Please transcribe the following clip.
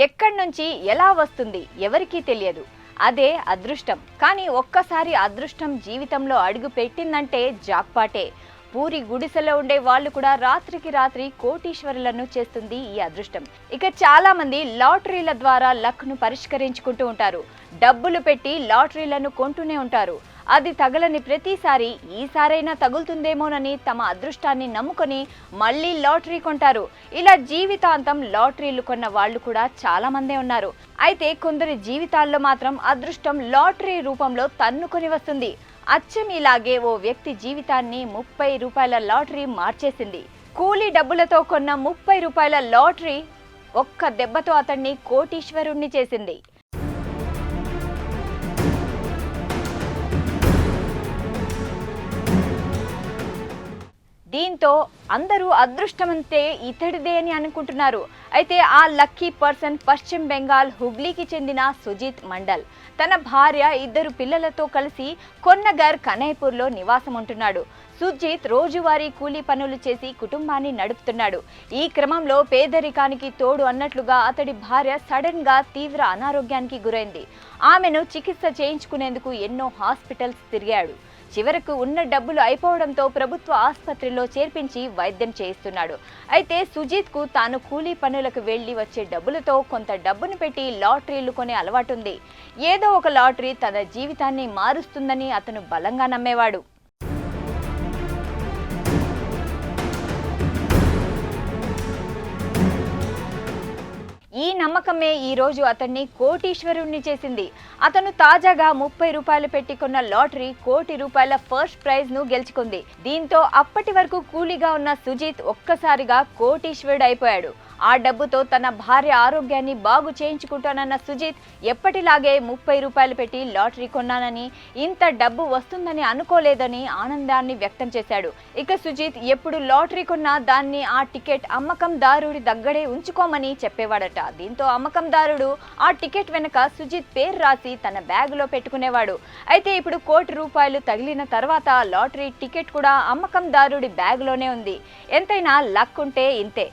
ఎక్కడి నుంచి ఎలా వస్తుంది ఎవరికీ తెలియదు. అదే అదృష్టం. కానీ ఒక్కసారి అదృష్టం జీవితంలో అడుగు పెట్టిందంటే జాక్పాటే. పూరి గుడిసెలో ఉండే వాళ్ళు కూడా రాత్రికి రాత్రి కోటీశ్వరులను చేస్తుంది ఈ అదృష్టం. ఇక చాలా మంది లాటరీల ద్వారా లక్ను పరిష్కరించుకుంటూ ఉంటారు. డబ్బులు పెట్టి లాటరీలను కొంటూనే ఉంటారు. అది తగలని ప్రతిసారి ఈసారైనా తగులుతుందేమోనని తమ అదృష్టాన్ని నమ్ముకొని మళ్ళీ లాటరీ కొంటారు. ఇలా జీవితాంతం లాటరీలు కొన్న వాళ్ళు కూడా చాలా మందే ఉన్నారు. అయితే కొందరి జీవితాల్లో మాత్రం అదృష్టం లాటరీ రూపంలో తన్నుకొని వస్తుంది. అచ్చం ఇలాగే ఓ వ్యక్తి జీవితాన్ని 30 రూపాయల లాటరీ మార్చేసింది. కూలీ డబ్బులతో కొన్న 30 రూపాయల లాటరీ ఒక్క దెబ్బతో అతన్ని కోటీశ్వరుణ్ణి చేసింది. దీంతో అందరూ అదృష్టమంతే ఇతడిదే అని అనుకుంటున్నారు. అయితే ఆ లక్కీ పర్సన్ పశ్చిమ బెంగాల్ హుగ్లీకి చెందిన సుజిత్ మండల్. తన భార్య 2 పిల్లలతో కలిసి కొన్నగర్ కనైపూర్లో నివాసం ఉంటున్నాడు. సుజిత్ రోజువారీ కూలీ పనులు చేసి కుటుంబాన్ని నడుపుతున్నాడు. ఈ క్రమంలో పేదరికానికి తోడు అన్నట్లుగా అతడి భార్య సడన్ గా తీవ్ర అనారోగ్యానికి గురైంది. ఆమెను చికిత్స చేయించుకునేందుకు ఎన్నో హాస్పిటల్స్ తిరిగాడు. చివరకు ఉన్న డబ్బులు అయిపోవడంతో ప్రభుత్వ ఆసుపత్రిలో చేర్పించి వైద్యం చేయిస్తున్నాడు. అయితే సుజిత్ కు తాను కూలీ పనులకు వెళ్లి వచ్చే డబ్బులతో కొంత డబ్బును పెట్టి లాటరీలు కొనే అలవాటుంది. ఏదో ఒక లాటరీ తన జీవితాన్ని మారుస్తుందని అతను బలంగా నమ్మేవాడు. ఈ నమ్మకమే ఈ రోజు అతన్ని కోటీశ్వరుణ్ణి చేసింది. అతను తాజాగా 30 రూపాయలు పెట్టి కొన్న లాటరీ ₹1 కోటి ఫస్ట్ ప్రైజ్ ను గెలుచుకుంది. దీంతో అప్పటి వరకు కూలీగా ఉన్న సుజిత్ ఒక్కసారిగా కోటీశ్వరుడు అయిపోయాడు. ఆ డబ్బుతో తన భార్య ఆరోగ్యాన్ని బాగు చేయించుకుంటానన్న సుజిత్ ఎప్పటిలాగే 30 రూపాయలు పెట్టి లాటరీ కొన్నానని, ఇంత డబ్బు వస్తుందని అనుకోలేదని ఆనందాన్ని వ్యక్తం చేశాడు. ఇక సుజిత్ ఎప్పుడు లాటరీ కొన్నా దాన్ని ఆ టికెట్ అమ్మకందారుడి దగ్గరే ఉంచుకోమని చెప్పేవాడట. దీంతో అమ్మకందారుడు ఆ టికెట్ వెనక సుజిత్ పేరు రాసి తన బ్యాగులో పెట్టుకునేవాడు. అయితే ఇప్పుడు ₹1 కోటి తగిలిన తర్వాత లాటరీ టికెట్ కూడా అమ్మకందారుడి బ్యాగులోనే ఉంది. ఎంతైనా లక్ ఉంటే ఇంతే.